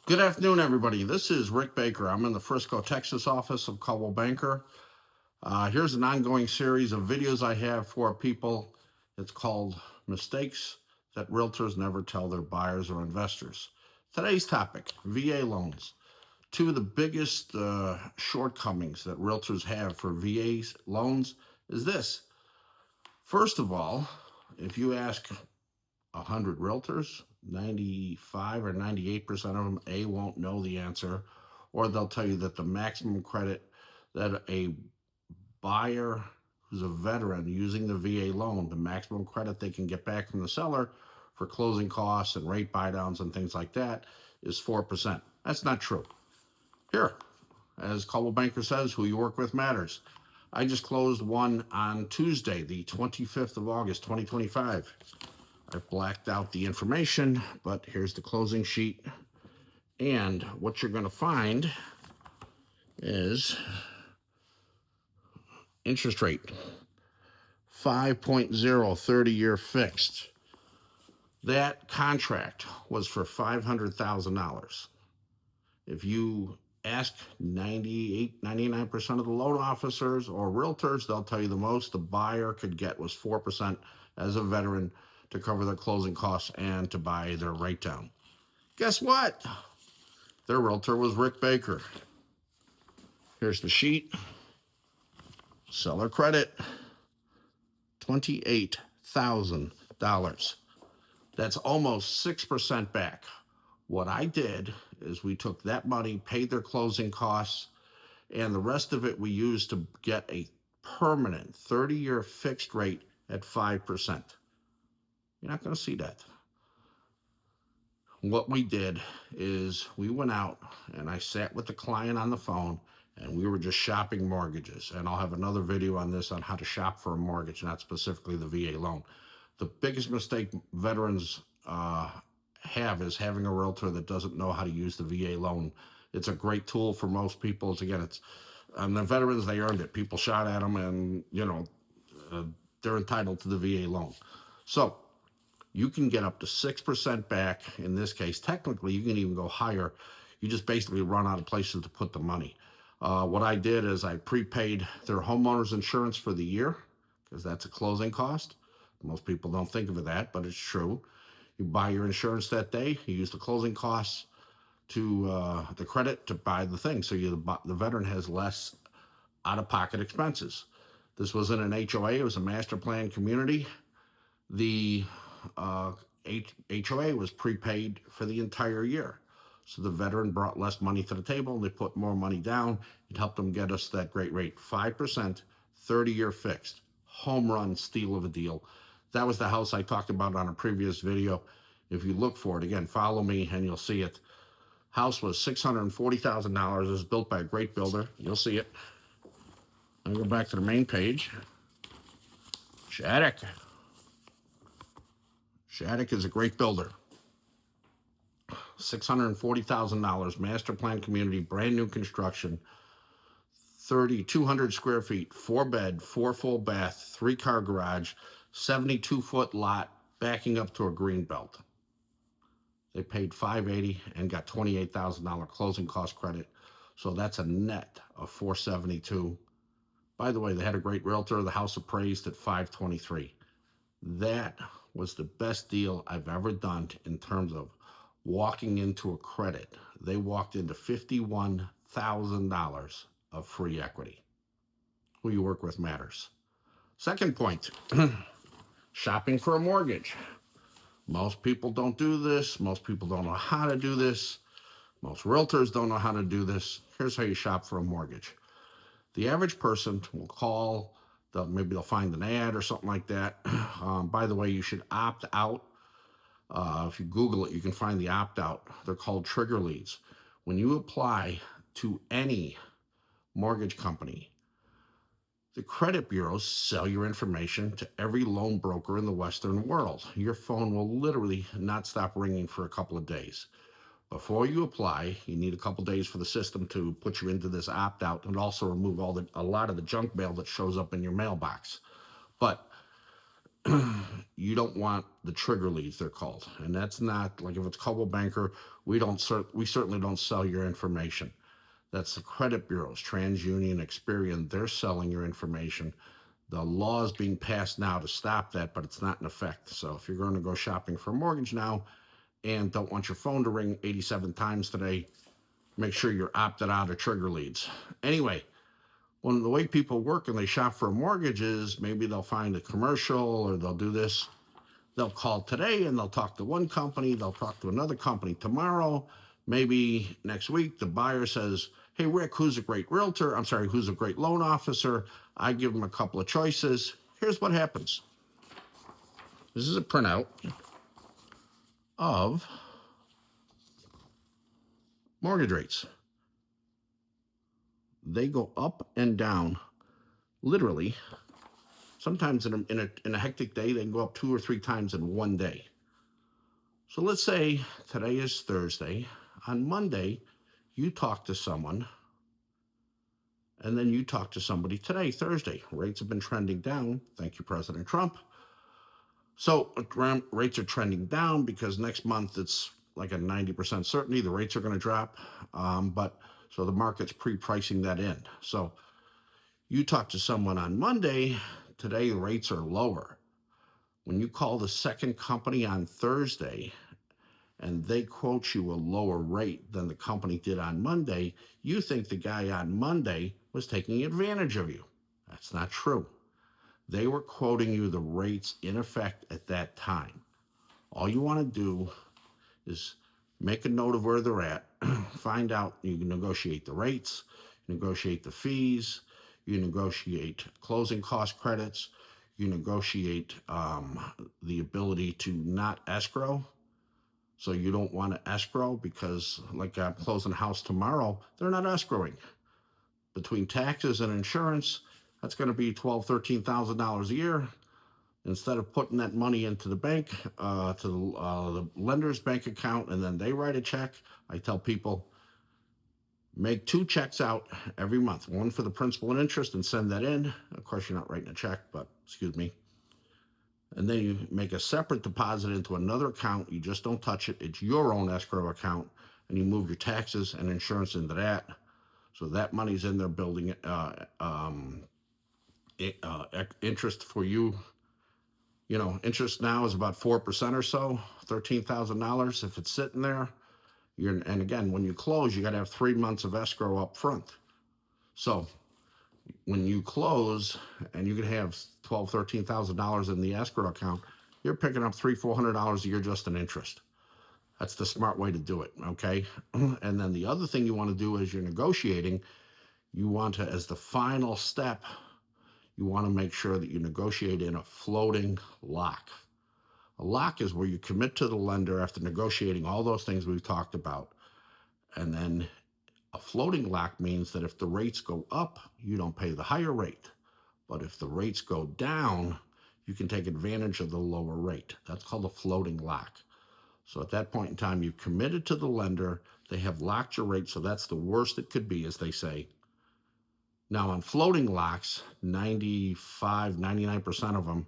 Good afternoon, everybody. This is Rick Baker. I'm in the Frisco, Texas office of Coldwell Banker. Here's an ongoing series of videos I have for people. It's called Mistakes That Realtors Never Tell Their Buyers or Investors. Today's topic, VA loans. Two of the biggest shortcomings that realtors have for VA loans is this. First of all, if you ask 100 realtors, 95 or 98% of them, won't know the answer, or they'll tell you that the maximum credit that a buyer who's a veteran using the VA loan, the maximum credit they can get back from the seller for closing costs and rate buydowns and things like that is 4%. That's not true. Here, as Coldwell Banker says, who you work with matters. I just closed one on Tuesday, the 25th of August, 2025. I blacked out the information, but here's the closing sheet. And what you're going to find is interest rate 5.0 30-year fixed. That contract was for $500,000. If you ask 99% of the loan officers or realtors, they'll tell you the most the buyer could get was 4% as a veteran to cover their closing costs and to buy their rate down. Guess what? Their realtor was Rick Baker. Here's the sheet. Seller credit, $28,000. That's almost 6% back. What I did is we took that money, paid their closing costs, and the rest of it we used to get a permanent 30-year fixed rate at 5%. You're not going to see that. What we did is we went out and I sat with the client on the phone and we were just shopping mortgages. And I'll have another video on this on how to shop for a mortgage, not specifically the VA loan. The biggest mistake veterans have is having a realtor that doesn't know how to use the VA loan. It's a great tool for most people. It's and the veterans, they earned it. People shot at them and, they're entitled to the VA loan. So you can get up to 6% back. In this case, technically, you can even go higher. You just basically run out of places to put the money. What I did is I prepaid their homeowner's insurance for the year because that's a closing cost. Most people don't think of that, but it's true. You buy your insurance that day. You use the closing costs to the credit to buy the thing. So the veteran has less out-of-pocket expenses. This wasn't an HOA. It was a master plan community. The HOA was prepaid for the entire year. So the veteran brought less money to the table and they put more money down. It helped them get us that great rate. 5%, 30-year fixed. Home run steal of a deal. That was the house I talked about on a previous video. If you look for it, again, follow me and you'll see it. House was $640,000. It was built by a great builder. You'll see it. I'll go back to the main page. Shattuck. Shattuck is a great builder. $640,000, master plan community, brand new construction, 3,200 square feet, 4-bed, 4 full bath, 3-car garage, 72-foot lot backing up to a green belt. They paid $580 and got $28,000 closing cost credit. So that's a net of $472. By the way, they had a great realtor. The house appraised at $523. That was the best deal I've ever done in terms of walking into a credit. They walked into $51,000 of free equity. Who you work with matters. Second point, shopping for a mortgage. Most people don't do this. Most people don't know how to do this. Most realtors don't know how to do this. Here's how you shop for a mortgage. The average person will call, maybe they'll find an ad or something like that. By the way, you should opt out. If you Google it, you can find the opt-out. They're called trigger leads. When you apply to any mortgage company, the credit bureaus sell your information to every loan broker in the Western world. Your phone will literally not stop ringing for a couple of days. Before you apply, you need a couple days for the system to put you into this opt-out and also remove a lot of the junk mail that shows up in your mailbox. But you don't want the trigger leads, they're called, and that's not like if it's Coldwell Banker. We certainly don't sell your information. That's the credit bureaus, TransUnion, Experian. They're selling your information. The law is being passed now to stop that, but it's not in effect. So if you're going to go shopping for a mortgage now and don't want your phone to ring 87 times today, make sure you're opted out of trigger leads. Anyway, when the way people work and they shop for a mortgage is maybe they'll find a commercial or they'll do this. They'll call today and they'll talk to one company, they'll talk to another company tomorrow. Maybe next week the buyer says, hey, Rick, who's a great realtor? I'm sorry, who's a great loan officer? I give them a couple of choices. Here's what happens. This is a printout of mortgage rates. They go up and down, literally. Sometimes in a hectic day, they can go up 2 or 3 times in one day. So let's say today is Thursday. On Monday, you talk to someone, and then you talk to somebody today, Thursday. Rates have been trending down. Thank you, President Trump. So rates are trending down because next month it's like a 90% certainty the rates are going to drop. But so the market's pre-pricing that in. So you talk to someone on Monday, today the rates are lower. When you call the second company on Thursday and they quote you a lower rate than the company did on Monday, you think the guy on Monday was taking advantage of you. That's not true. They were quoting you the rates in effect at that time. All you want to do is make a note of where they're at, find out, you can negotiate the rates, negotiate the fees, you negotiate closing cost credits, you negotiate the ability to not escrow. So you don't want to escrow because, like, I'm closing a house tomorrow, they're not escrowing. Between taxes and insurance, that's going to be $12,000-$13,000 a year. Instead of putting that money into the bank, to the lender's bank account, and then they write a check, I tell people, make 2 checks out every month, one for the principal and interest, and send that in. Of course, you're not writing a check, but excuse me. And then you make a separate deposit into another account. You just don't touch it. It's your own escrow account, and you move your taxes and insurance into that. So that money's in there building interest for you. You know, interest now is about 4% or so, $13,000 if it's sitting there. And again, when you close, you got to have 3 months of escrow up front. So when you close and you can have $13,000 in the escrow account, you're picking up $400 a year just in interest. That's the smart way to do it, okay? And then the other thing you want to do as you're negotiating, you want to, as the final step, you want to make sure that you negotiate in a floating lock. A lock is where you commit to the lender after negotiating all those things we've talked about. And then a floating lock means that if the rates go up, you don't pay the higher rate. But if the rates go down, you can take advantage of the lower rate. That's called a floating lock. So at that point in time, you've committed to the lender. They have locked your rate, so that's the worst it could be, as they say. Now, on floating locks, 95, 99% of them,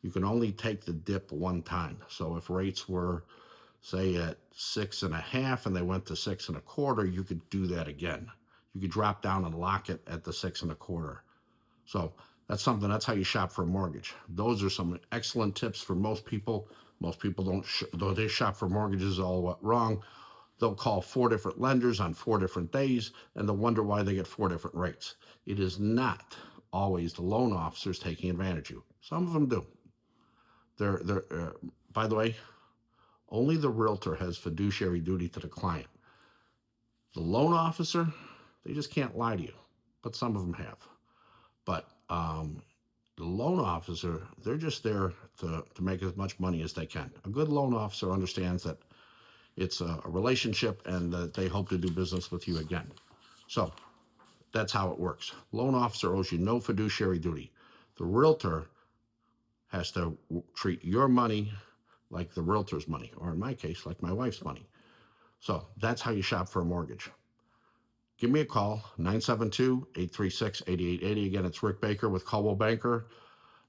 you can only take the dip one time. So if rates were, say, at 6.5 and they went to 6.25, you could do that again. You could drop down and lock it at the 6.25. So that's how you shop for a mortgage. Those are some excellent tips for most people. Most people don't, though they shop for mortgages all wrong. They'll call 4 different lenders on 4 different days, and they'll wonder why they get 4 different rates. It is not always the loan officers taking advantage of you. Some of them do. By the way, only the realtor has fiduciary duty to the client. The loan officer, they just can't lie to you, but some of them have. But the loan officer, they're just there to make as much money as they can. A good loan officer understands that it's a relationship and that they hope to do business with you again. So that's how it works. Loan officer owes you no fiduciary duty. The realtor has to treat your money like the realtor's money, or in my case, like my wife's money. So that's how you shop for a mortgage. Give me a call, 972-836-8880. Again, it's Rick Baker with Coldwell Banker.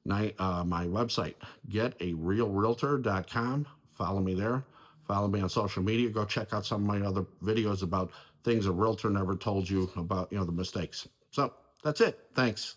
my website, getarealrealtor.com. Follow me there. Follow me on social media. Go check out some of my other videos about things a realtor never told you about, the mistakes. So that's it. Thanks.